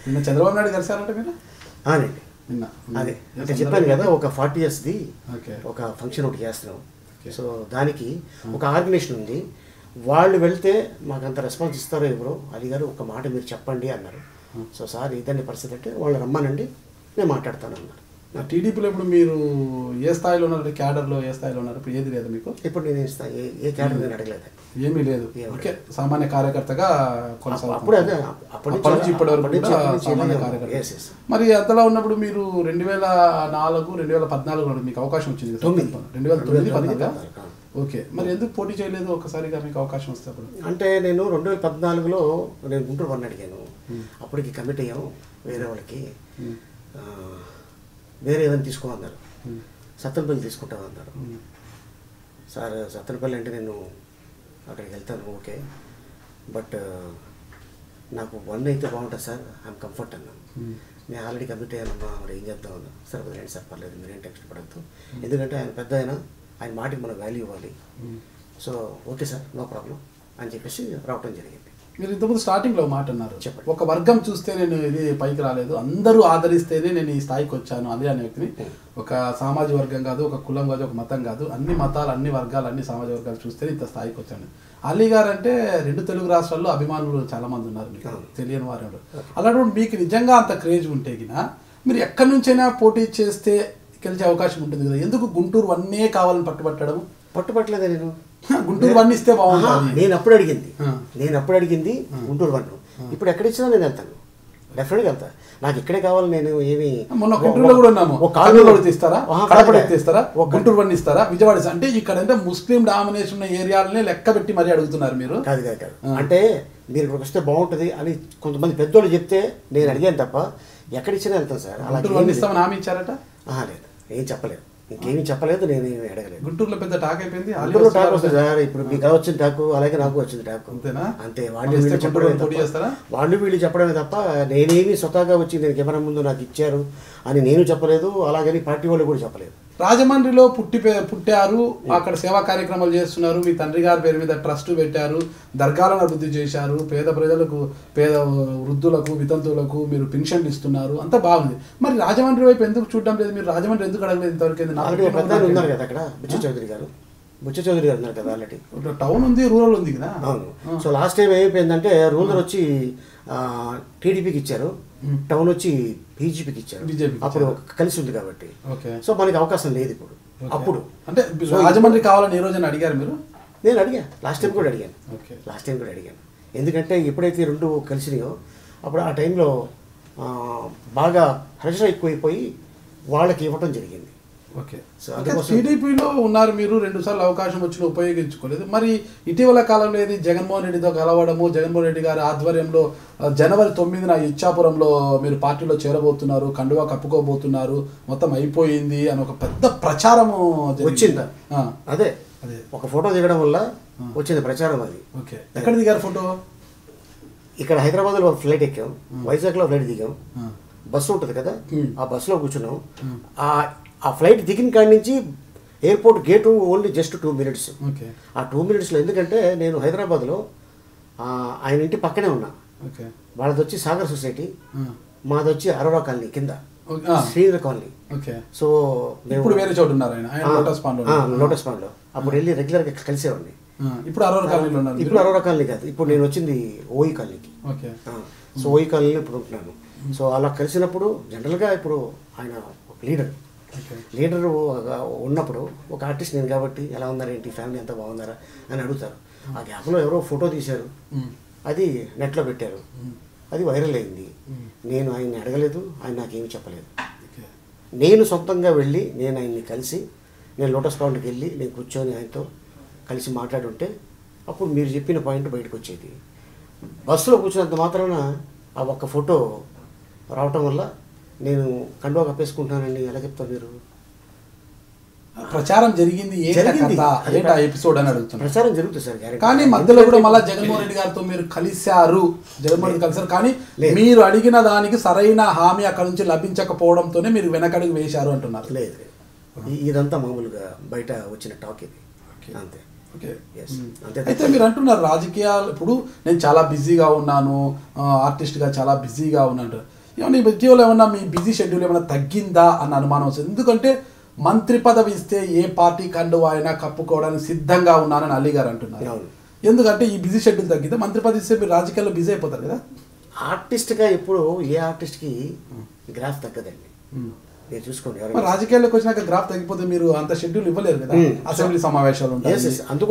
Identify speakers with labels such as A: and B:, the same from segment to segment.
A: నిన్న చంద్రబాబు నాయుడు కలిసారంటే మీరు?
B: అవునండి, అదే అంటే చెప్పాను కదా, ఒక 40 yearsది ఒక ఫంక్షన్ ఒకటి చేస్తున్నాం. సో దానికి ఒక ఆర్గనైజేషన్ ఉంది. వాళ్ళు వెళ్తే మాకు అంత రెస్పాన్స్ ఇస్తారో ఎవరో అలీ గారు ఒక మాట మీరు చెప్పండి అన్నారు. సో సార్ ఇదండి పరిస్థితి అంటే వాళ్ళు రమ్మనండి నేను మాట్లాడతాను అన్నారు.
A: టీడీపీలో ఇప్పుడు మీరు ఏ స్థాయిలో ఉన్నారు? క్యాడర్లో ఏ స్థాయిలో ఉన్నారు? ఇప్పుడు ఏది లేదు మీకు?
B: ఇప్పుడు నేను ఏ క్యాడర్ నేను అడగలేదు,
A: ఏమీ లేదు. ఓకే, సామాన్య కార్యకర్తగా
B: అప్పుడు అదే
A: అప్పటి నుంచి ఇప్పటి వరకు సామాన్య కార్యకర్త. మరి అంతలా ఉన్నప్పుడు మీరు 2004 2014 మీకు అవకాశం వచ్చింది, 2009 14. ఓకే, మరి ఎందుకు పోటీ చేయలేదు ఒక్కసారిగా మీకు అవకాశం వస్తే? అప్పుడు
B: అంటే నేను 2014లో నేను గుంటూరు వన్ అడిగాను. అప్పటికి కమిట్ అయ్యాము వేరే వాళ్ళకి, వేరే ఏదైనా తీసుకోమన్నారు. సత్తెనపల్లి తీసుకుంటామన్నారు. సార్ సత్తెనపల్లి అంటే నేను అక్కడికి వెళ్తాను, ఓకే, బట్ నాకు వన్ అయితే బాగుంటుంది సార్, ఐఎమ్ కంఫర్ట్ అన్నాను. నేను ఆల్రెడీ కమిట్ అయ్యానమ్మా, మరి ఏం చేద్దాం అన్నా. సార్ వదిలేండి సార్, పర్లేదు, మీరేం టెన్షన్ పడద్దు, ఎందుకంటే ఆయన పెద్ద ఆయన మాటికి మనకు వాల్యూ ఇవ్వాలి. So okay sir, no problem అని చెప్పేసి రావటం జరిగింది.
A: మీరు ఇంతకుముందు స్టార్టింగ్లో మాట అన్నారు, ఒక వర్గం చూస్తే నేను ఇది పైకి రాలేదు, అందరూ ఆదరిస్తేనే నేను ఈ స్థాయికి వచ్చాను అదే అనే వ్యక్తిని. ఒక సామాజిక వర్గం కాదు, ఒక కులం కాదు, ఒక మతం కాదు, అన్ని మతాలు, అన్ని వర్గాలు, అన్ని సామాజిక వర్గాలు చూస్తేనే ఇంత స్థాయికి వచ్చాను. అలీ గారు అంటే 2 తెలుగు రాష్ట్రాల్లో అభిమానులు చాలా మంది ఉన్నారు, మీకు తెలియని వారు. అలాంటి మీకు నిజంగా అంత క్రేజ్ ఉంటే గినా మీరు ఎక్కడి నుంచైనా పోటీ చేస్తే గెలిచే అవకాశం ఉంటుంది కదా, ఎందుకు గుంటూరు వన్నే కావాలని
B: పట్టుబట్టలేదే? నేను
A: గుంటూరు వన్ ఇస్తే బాగుంటుంది.
B: నేను అప్పుడు అడిగింది గుంటూరు వన్. ఇప్పుడు ఎక్కడ ఇచ్చినా నేను వెళ్తాను, డెఫినెట్గా వెళ్తాను. నాకు ఇక్కడే కావాలి, నేను ఏమి
A: మొన్న గుంటూరులో కూడా ఉన్నాము, తీస్తారా, తీస్తారా, గుంటూరు వన్ ఇస్తారా, విజయవాడ అంటే ఇక్కడ అంటే ముస్లిం డామినేషన్ ఉన్న ఏరియాలనే లెక్క పెట్టి మరీ అడుగుతున్నారు మీరు.
B: కాదు అంటే మీరు ఇక్కడికి వస్తే బాగుంటుంది అని కొంతమంది పెద్దోళ్ళు చెప్తే నేను అడిగాను తప్ప ఎక్కడ ఇచ్చినా వెళ్తాను సార్. అలా
A: ఇస్తామని హామీ ఇచ్చారట?
B: లేదు, ఏం చెప్పలేదు, ఇంకేమీ చెప్పలేదు, నేను ఏమి అడగలేదు.
A: గుంటూరులో పెద్ద టాక్ అయిపోయింది.
B: గుంటూరులో టాక్ వస్తుంది సార్, ఇప్పుడు మీకు వచ్చిన టాకు అలాగే నాకు వచ్చింది టాకు, అంతే. వాళ్ళు వీళ్ళు చెప్పడమే తప్ప నేనేమి స్వతహాగా వచ్చి నేను కెమెరా ముందు నాకు ఇచ్చారు అని నేను చెప్పలేదు, అలాగని పార్టీ వాళ్ళు కూడా చెప్పలేదు.
A: రాజమండ్రిలో పుట్టారు, అక్కడ సేవా కార్యక్రమాలు చేస్తున్నారు, మీ తండ్రి గారి పేరు మీద ట్రస్ట్ పెట్టారు, దర్గాలను అభివృద్ధి చేశారు, పేద ప్రజలకు, పేద వృద్ధులకు, వితంతువులకు మీరు పెన్షన్లు ఇస్తున్నారు, అంతా బాగుంది. మరి రాజమండ్రి వైపు ఎందుకు చూడడం లేదు మీరు? రాజమండ్రి ఎందుకు అడగలేదు ఇంతవరకు?
B: ఉన్నారు కదా అక్కడ బుచ్చ చౌదరి గారు ఉన్నారు కదా, ఆల్రెడీ
A: టౌన్ ఉంది, రూరల్ ఉంది కదా.
B: అవును. సో లాస్ట్ టైం ఏమైపోయిందంటే రూరల్ వచ్చి టీడీపీకి ఇచ్చారు, టౌన్ వచ్చి బీజేపీకి ఇచ్చారు. అప్పుడు కలిసి ఉంది కాబట్టి సో మనకి అవకాశం లేదు ఇప్పుడు. అప్పుడు
A: అంటే రాజమండ్రి కావాలని ఏ రోజున అడిగారు మీరు?
B: నేను అడిగాను, లాస్ట్ టైం కూడా అడిగాను. ఎందుకంటే ఎప్పుడైతే రెండు కలిసినాయో అప్పుడు ఆ టైంలో బాగా ప్రెషర్ ఎక్కువైపోయి వాళ్ళకి ఇవ్వటం జరిగింది.
A: ఓకే, టీడీపీలో ఉన్నారు మీరు, 2 సార్లు అవకాశం వచ్చిన ఉపయోగించుకోలేదు. మరి ఇటీవల కాలంలో ఏది జగన్మోహన్ రెడ్డితో కలవడము, జగన్మోహన్ రెడ్డి గారి ఆధ్వర్యంలో జనవరి 9న ఇచ్చాపురంలో మీరు పార్టీలో చేరబోతున్నారు, కండువా కప్పుకోబోతున్నారు, మొత్తం అయిపోయింది అని ఒక పెద్ద ప్రచారము
B: వచ్చింది. అదే ఒక ఫోటో దిగడం వల్ల వచ్చింది ప్రచారం అది.
A: ఓకే, ఎక్కడ దిగారు ఫోటో?
B: ఇక్కడ హైదరాబాద్లో ఫ్లైట్ ఎక్కాం, వైజాగ్లో ఫ్లైట్ దిగాం, బస్సు ఉంటుంది కదా, ఆ బస్సులో కూర్చున్నాం. ఆ ఫ్లైట్ దిగిన కాడి నుంచి airport gate only just 2 minutes. ఆ 2 minutesలో ఎందుకంటే నేను హైదరాబాద్లో ఆయన ఇంటి పక్కనే ఉన్నా. వాళ్ళది వచ్చి సాగర్ సొసైటీ, మాది వచ్చి అరోరా కాలనీ కింద శ్రీధర్ కాలనీ. సో
A: ఇప్పుడు వేరే చోటు ఉన్నారు ఆయన,
B: లోటస్ పాండ్లో. అప్పుడు వెళ్ళి రెగ్యులర్గా కలిసేవాడిని.
A: ఇప్పుడు అరోరా కాలనీలో ఉన్నారు?
B: ఇప్పుడు అరోరా కాలనీ కాదు, ఇప్పుడు నేను వచ్చింది ఓయి కాలనీకి. సో ఓయి కాలనీలో ఇప్పుడు ఉంటున్నాను. సో అలా కలిసినప్పుడు జనరల్గా ఇప్పుడు ఆయన లీడర్ ఉన్నప్పుడు ఒక ఆర్టిస్ట్ నేను కాబట్టి ఎలా ఉన్నారు ఏంటి, ఫ్యామిలీ అంతా బాగున్నారా అని అడుగుతారు. ఆ గ్యాప్లో ఎవరో ఫోటో తీశారు, అది నెట్లో పెట్టారు, అది వైరల్ అయింది. నేను ఆయన్ని అడగలేదు, ఆయన నాకేమీ చెప్పలేదు. నేను సొంతంగా వెళ్ళి నేను ఆయన్ని కలిసి, నేను లోటస్ పాండ్కి వెళ్ళి నేను కూర్చొని ఆయనతో కలిసి మాట్లాడుంటే అప్పుడు మీరు చెప్పిన పాయింట్ బయటకు వచ్చేది. బస్సులో కూర్చున్నంత మాత్రాన ఆ ఒక్క ఫోటో రావటం వల్ల నేను కండువా కప్పేసుకుంటానండి ఎలా చెప్తారు మీరు?
A: ప్రచారం జరిగింది, ఎపిసోడ్ అని అడుగుతున్నారు.
B: ప్రచారం జరుగుతుంది సార్,
A: కానీ మధ్యలో కూడా మళ్ళీ జగన్మోహన్ రెడ్డి గారితో మీరు కలిశారు, జగన్మోహన్ రెడ్డి కలిసారు, కానీ మీరు అడిగిన దానికి సరైన హామీ అక్కడ నుంచి లభించకపోవడంతోనే మీరు వెనకడుగు వేశారు అంటున్నారు.
B: లేదు, ఇదంతా మామూలుగా బయట వచ్చిన టాక్ ఇది, అంతే.
A: ఓకే.
B: అంతే.
A: అయితే మీరు అంటున్నారు రాజకీయాలు ఇప్పుడు నేను చాలా బిజీగా ఉన్నాను, ఆర్టిస్ట్గా చాలా బిజీగా ఉన్నాను. ఏమన్నా ఇటీవల ఏమన్నా మీ బిజీ షెడ్యూల్ ఏమైనా తగ్గిందా అన్న అనుమానం వస్తుంది. ఎందుకంటే మంత్రి పదవి ఇస్తే ఏ పార్టీ కండువా అయినా కప్పుకోవడానికి సిద్ధంగా ఉన్నానని అలీ గారు అంటున్నారు. ఎందుకంటే ఈ బిజీ షెడ్యూల్ తగ్గితే మంత్రి పదవి ఇస్తే మీరు రాజకీయాల్లో బిజీ అయిపోతారు కదా.
B: ఆర్టిస్ట్గా ఎప్పుడు ఏ ఆర్టిస్ట్కి గ్రాఫ్ తగ్గదండి. మీరు చూసుకోండి,
A: రాజకీయాల్లోకి వచ్చినాక గ్రాఫ్ తగ్గిపోతే మీరు అంత షెడ్యూల్ ఇవ్వలేరు కదా. అసెంబ్లీ సమావేశాలు ఉంటాయి,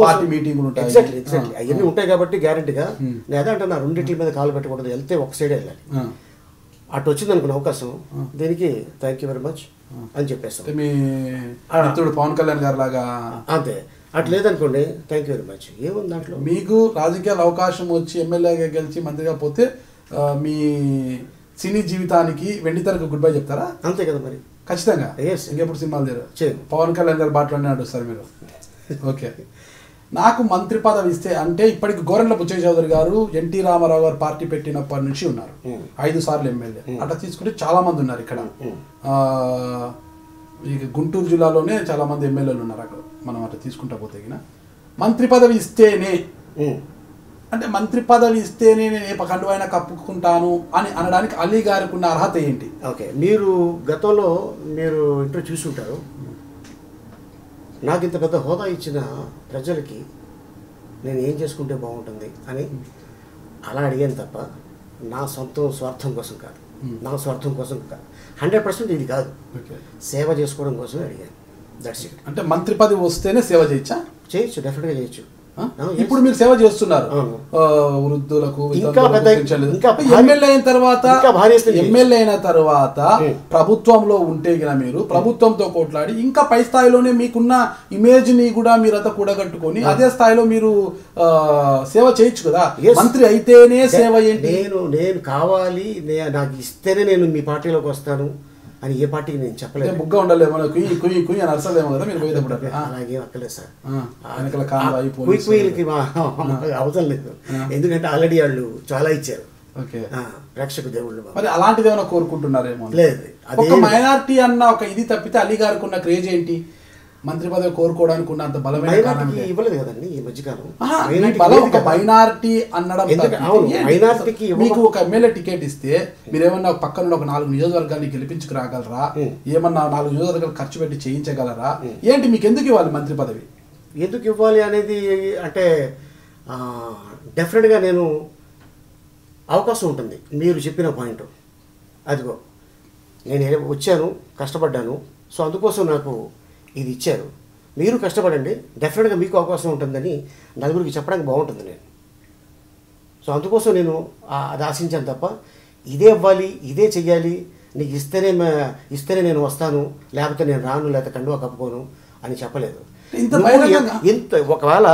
A: పార్టీ మీటింగులు ఉంటాయి,
B: ఎగ్జాక్ట్లీ అవన్నీ ఉంటాయి కాబట్టి గ్యారెంటీగా నేను అదే అంటున్నా, రెండింటి మీద కాలు పెట్టకూడదు, వెళ్తే ఒక సైడ్ వెళ్ళాలి. అటు వచ్చింది అనుకున్న అవకాశం దీనికి థ్యాంక్ యూ వెరీ మచ్ అని చెప్పేస్తాం.
A: మీ మిత్రుడు పవన్ కళ్యాణ్ గారు లాగా
B: అంతే. అటు లేదనుకోండి థ్యాంక్ యూ వెరీ మచ్, ఏముంది దాంట్లో.
A: మీకు రాజకీయాల అవకాశం వచ్చి ఎమ్మెల్యేగా గెలిచి మంత్రిగా పోతే మీ సినీ జీవితానికి వెండితెరకు గుడ్ బై చెప్తారా?
B: అంతే కదా మరి,
A: ఖచ్చితంగా. ఇంకెప్పుడు సినిమాలు చేయరు. పవన్ కళ్యాణ్ గారు బాటలోనే నడుస్తారు మీరు. ఓకే. నాకు మంత్రి పదవి ఇస్తే అంటే ఇప్పటికి గోరెంట్ల బుచ్చయ్య చౌదరి గారు ఎన్టీ రామారావు గారు పార్టీ పెట్టినప్పటి నుంచి ఉన్నారు, 5 సార్లు ఎమ్మెల్యే. అట్లా తీసుకుంటే చాలా మంది ఉన్నారు ఇక్కడ. ఈ గుంటూరు జిల్లాలోనే చాలా మంది ఎమ్మెల్యేలు ఉన్నారు అక్కడ. మనం అట్లా తీసుకుంటా పోతే మంత్రి పదవి ఇస్తేనే అంటే మంత్రి పదవి ఇస్తేనే నేను ఏ కండువైనా కప్పుకుంటాను అని అనడానికి అలీ గారికి ఉన్న అర్హత ఏంటి?
B: ఓకే, మీరు గతంలో మీరు ఇంట్లో చూసుంటారు, నాకు ఇంత పెద్ద హోదా ఇచ్చిన ప్రజలకి నేను ఏం చేసుకుంటే బాగుంటుంది అని అలా అడిగాను తప్ప నా సొంత స్వార్థం కోసం కాదు, నా స్వార్థం కోసం కాదు, 100% ఇది కాదు, సేవ చేసుకోవడం కోసమే అడిగాను. That's it.
A: అంటే మంత్రి పదవి వస్తేనే సేవ చేయొచ్చా?
B: చేయొచ్చు, డెఫినెట్గా చేయొచ్చు.
A: ఇప్పుడు మీరు సేవ చేస్తున్నారు వృద్ధులకు. ఎమ్మెల్యే అయిన తర్వాత ప్రభుత్వంలో ఉంటే మీరు ప్రభుత్వంతో కొట్లాడి ఇంకా పై స్థాయిలోనే మీకున్న ఇమేజ్ ని కూడా మీరంతా కూడగట్టుకొని అదే స్థాయిలో మీరు సేవ చేయొచ్చు కదా. మంత్రి అయితేనే సేవ ఏంటి?
B: నేను కావాలి, నాకు ఇస్తేనే నేను మీ పార్టీలోకి వస్తాను అని ఏ పార్టీకి నేను చెప్పలేదు.
A: బుగ్గ ఉండలేదు మన కుయ్యి కుయ్యి కుయ్యి అని అరసలేమో కదా మీరు పోయేటప్పుడు.
B: అలాగే అక్కలేదు సార్,
A: కుయ్యికి
B: అవసరం లేదు, ఎందుకంటే ఆల్రెడీ వాళ్ళు చాలా ఇచ్చారు ప్రేక్షకు దేవుళ్ళు.
A: మరి అలాంటిది ఏమైనా కోరుకుంటున్నారేమో?
B: లేదు,
A: ఒక మైనారిటీ అన్న ఒక ఇది తప్పితే అలీ గారికి ఉన్న క్రేజ్ ఏంటి? మంత్రి పదవి కోరుకోవడానికి ఉన్న అంత బలమైన
B: ఇవ్వలేదు కదండి ఈ మధ్యకాలం.
A: మైనారిటీ అనడం మీకు ఒక ఎమ్మెల్యే టికెట్ ఇస్తే మీరేమన్నా పక్కన ఒక 4 నియోజకవర్గాన్ని గెలిపించుకు రాగలరా? ఏమన్నా 4 నియోజకవర్గాలు ఖర్చు పెట్టి చేయించగలరా? ఏంటి మీకు ఎందుకు ఇవ్వాలి మంత్రి పదవి?
B: ఎందుకు ఇవ్వాలి అనేది అంటే డెఫినెట్గా నేను అవకాశం ఉంటుంది. మీరు చెప్పిన పాయింట్ అదిగో, నేను వచ్చాను, కష్టపడ్డాను, సో అందుకోసం నాకు ఇది ఇచ్చారు, మీరు కష్టపడండి, డెఫినెట్గా మీకు అవకాశం ఉంటుందని నలుగురికి చెప్పడానికి బాగుంటుంది నేను. సో అందుకోసం నేను అది ఆశించాను తప్ప ఇదే ఇవ్వాలి, ఇదే చెయ్యాలి, నీకు ఇస్తేనే నేను వస్తాను, లేకపోతే నేను రాను, లేకపోతే కండువా కప్పుకోను అని చెప్పలేదు. ఇంత ఒకవేళ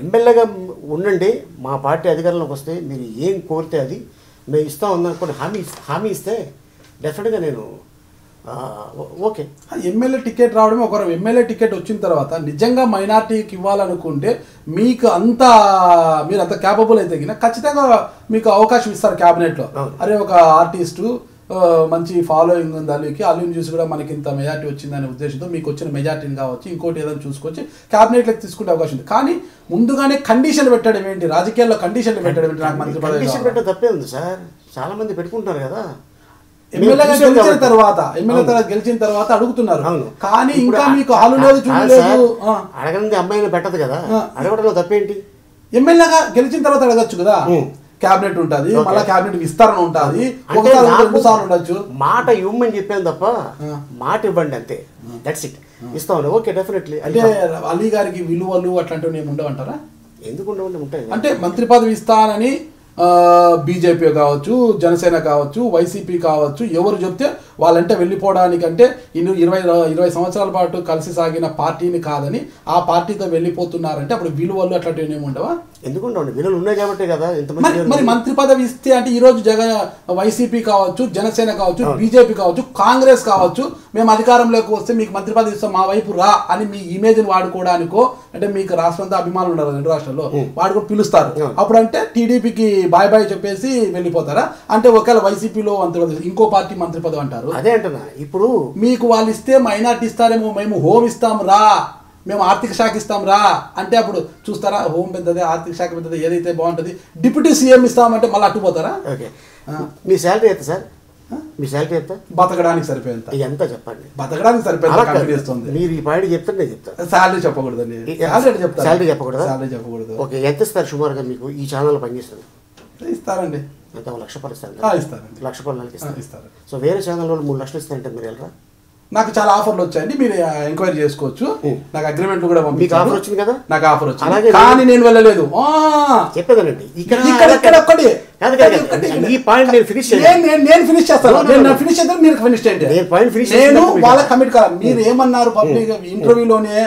B: ఎమ్మెల్యేగా ఉండండి, మా పార్టీ అధికారంలోకి వస్తే మీరు ఏం కోరితే అది మేము ఇస్తాం అన్నప్పుడు హామీ ఇస్తే డెఫినెట్గా నేను ఓకే.
A: ఎమ్మెల్యే టికెట్ రావడమే ఒక ఎమ్మెల్యే టికెట్ వచ్చిన తర్వాత నిజంగా మైనార్టీకి ఇవ్వాలనుకుంటే మీకు మీరు అంత క్యాపబుల్ అయితే ఖచ్చితంగా మీకు అవకాశం ఇస్తారు క్యాబినెట్లో. అరే ఒక ఆర్టిస్టు మంచి ఫాలోయింగ్ ఉంది అల్లుని చూసి కూడా మనకి ఇంత మెజార్టీ వచ్చిందనే ఉద్దేశంతో మీకు వచ్చిన మెజార్టీని కావచ్చు ఇంకోటి ఏదైనా చూసుకొచ్చి క్యాబినెట్లోకి తీసుకునే అవకాశం ఉంది. కానీ ముందుగానే కండిషన్లు పెట్టడం ఏంటి? రాజకీయాల్లో కండిషన్లు పెట్టడం ఏంటి? నాకు మంత్రి పదవి
B: పెట్టడం తప్పే ఉంది సార్, చాలా మంది పెట్టుకుంటున్నారు కదా.
A: ఎమ్మెల్యేగా గెలిచిన తర్వాత అడుగుతున్నారు, కానీ ఇంకా మీకు హాలు లేదు, చూడు లేదు.
B: అడగనిది అమ్మాయిని పెట్టదు కదా, అడగడంలో తప్పేంటి?
A: ఎమ్మెల్యేగా గెలిచిన తర్వాత అడగచ్చు కదా. క్యాబినెట్ ఉంటుంది, మళ్ళీ క్యాబినెట్ విస్తరణ ఉంటుంది, 2 సార్లు ఉండొచ్చు.
B: మాట ఇవ్వమని చెప్పాను తప్ప మాట ఇవ్వండి అంతే, దట్స్ ఇట్. ఇస్తామండి, ఓకే డెఫినెట్లీ.
A: అంటే అలీ గారికి విలువలు అట్లాంటివి ఏమి ఉండవంటారా?
B: ఎందుకు ఉంటాయి?
A: అంటే మంత్రి పదవి ఇస్తానని బీజేపీ కావచ్చు, జనసేన కావచ్చు, వైసీపీ కావచ్చు, ఎవరు చెప్తే వాళ్ళంటే వెళ్ళిపోవడానికంటే 20 సంవత్సరాల పాటు కలిసి సాగిన పార్టీని కాదని ఆ పార్టీతో వెళ్ళిపోతున్నారంటే అప్పుడు విలువలు అట్లాంటివి ఏమి ఉండవా?
B: ఎందుకుంటాండి, విలువలు ఉన్నాయి కాబట్టి కదా.
A: మరి మంత్రి పదవి ఇస్తే అంటే ఈరోజు వైసీపీ కావచ్చు, జనసేన కావచ్చు, బీజేపీ కావచ్చు, కాంగ్రెస్ కావచ్చు, మేము అధికారంలోకి వస్తే మీకు మంత్రి పదవి ఇస్తాం, మా వైపు రా అని మీ ఇమేజ్ని వాడుకోవడానికో, అంటే మీకు రాష్ట్రంతో అభిమానులు ఉన్నారు 2 రాష్ట్రాల్లో, వాడుకో పిలుస్తారు. అప్పుడు అంటే టీడీపీకి బాయ్ బాయ్ చెప్పేసి వెళ్ళిపోతారా? అంటే ఒకవేళ వైసీపీలో ఇంకో పార్టీ మంత్రి పదవి అంటారు.
B: అదే అంటున్నా, ఇప్పుడు
A: మీకు వాళ్ళు ఇస్తే మైనార్టీ ఇస్తారేమో, మేము హోమ్ ఇస్తాం రా మేము ఆర్థిక శాఖ ఇస్తాం రా అంటే అప్పుడు చూస్తారా, హోం పెద్దదే, ఆర్థిక శాఖ పెద్దదే, ఏదైతే బాగుంటుంది, డిప్యూటీ సీఎం ఇస్తామంటే మళ్ళీ అట్టుపోతారా?
B: ఓకే, మీ శాలరీ ఎంత సార్? మీ శాలరీ ఎంత?
A: బతకడానికి సరిపోయేంత.
B: ఎంత చెప్పండి?
A: బతకడానికి సరిపోయేంత కంపెనీ ఇస్తుంది.
B: మీరు ఈ పాయింట్ చెప్తే నేను చెప్తాను.
A: శాలరీ చెప్పకూడదండి. శాలరీ చెప్పకూడదు. శాలరీ చెప్పకూడదు.
B: ఓకే, ఎంత ఇస్తారు సుమారుగా మీకు ఈ ఛానల్ పనిచేస్తుంది?
A: ఇస్తారండి.
B: ఎంత, 1 లక్ష ఇస్తారు?
A: ఇస్తారండి.
B: 1 లక్ష నెలకి
A: ఇస్తారు.
B: సో వేరే ఛానల్ వాళ్ళు 3 లక్షలు ఇస్తారంటే మీరు వెళ్ళరా?
A: నాకు చాలా ఆఫర్లు వచ్చాయండి, మీరు ఎంక్వైరీ చేసుకోవచ్చు. నాకు అగ్రిమెంట్లు కూడా
B: మీకు ఆఫర్ వచ్చింది కదా?
A: నాకు ఆఫర్ వచ్చింది, కానీ నేను వెళ్ళలేదు.
B: చెప్పేదానండి
A: ఈ పాయింట్ నేను ఫినిష్ చేస్తాను. నేను ఫినిష్ చేస్తాను, మీరు ఫినిష్ చేయండి. నేను వాళ్ళ కమిట్ కాదు. మీరు ఏమన్నారు పబ్లిక్ ఇంటర్వ్యూలోనే,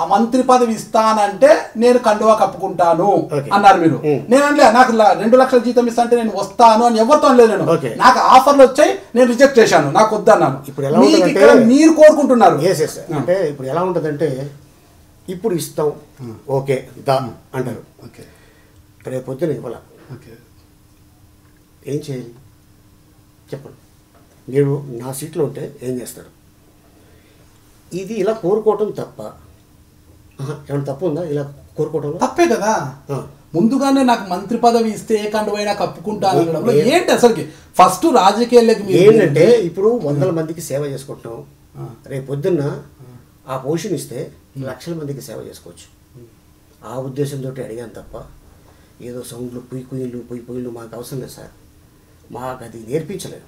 A: ఆ మంత్రి పదవి ఇస్తానంటే నేను కండువా కప్పుకుంటాను అన్నారు మీరు. నేను అనలే నాకు 2 లక్షల జీతం ఇస్తా అంటే నేను వస్తాను అని ఎవరితో అనలేదు. నేను నాకు ఆఫర్లు వచ్చాయి, నేను రిజెక్ట్ చేశాను, నాకు వద్దన్నాను.
B: ఇప్పుడు ఎలా ఉంటుందంటే
A: మీరు కోరుకుంటున్నారు.
B: అంటే ఇప్పుడు ఎలా ఉంటుందంటే, ఇప్పుడు ఇస్తాం ఓకే దా అంటారు, రేపు పొద్దున ఇవ్వాల, ఏం చేయాలి చెప్పండి? మీరు నా సీట్లో ఉంటే ఏం చేస్తారు? ఇది ఇలా కోరుకోవటం తప్ప? ఏమైనా తప్పు ఉందా ఇలా కోరుకోవటం?
A: తప్పే కదా. ముందుగానే నాకు మంత్రి పదవి ఇస్తే ఏ కండువైనా కప్పుకుంటాను ఏంటి అసలుకి? ఫస్ట్ రాజకీయాల్లోకి
B: ఏంటంటే, ఇప్పుడు 100 మందికి సేవ చేసుకుంటున్నాం, రేపు పొద్దున్న ఆ పొజిషన్ ఇస్తే లక్షల మందికి సేవ చేసుకోవచ్చు. ఆ ఉద్దేశంతో అడిగాను తప్ప ఏదో సౌండ్లు పొయ్యిలు మాకు అవసరం లేదు సార్. మాకు అది నేర్పించలేదు.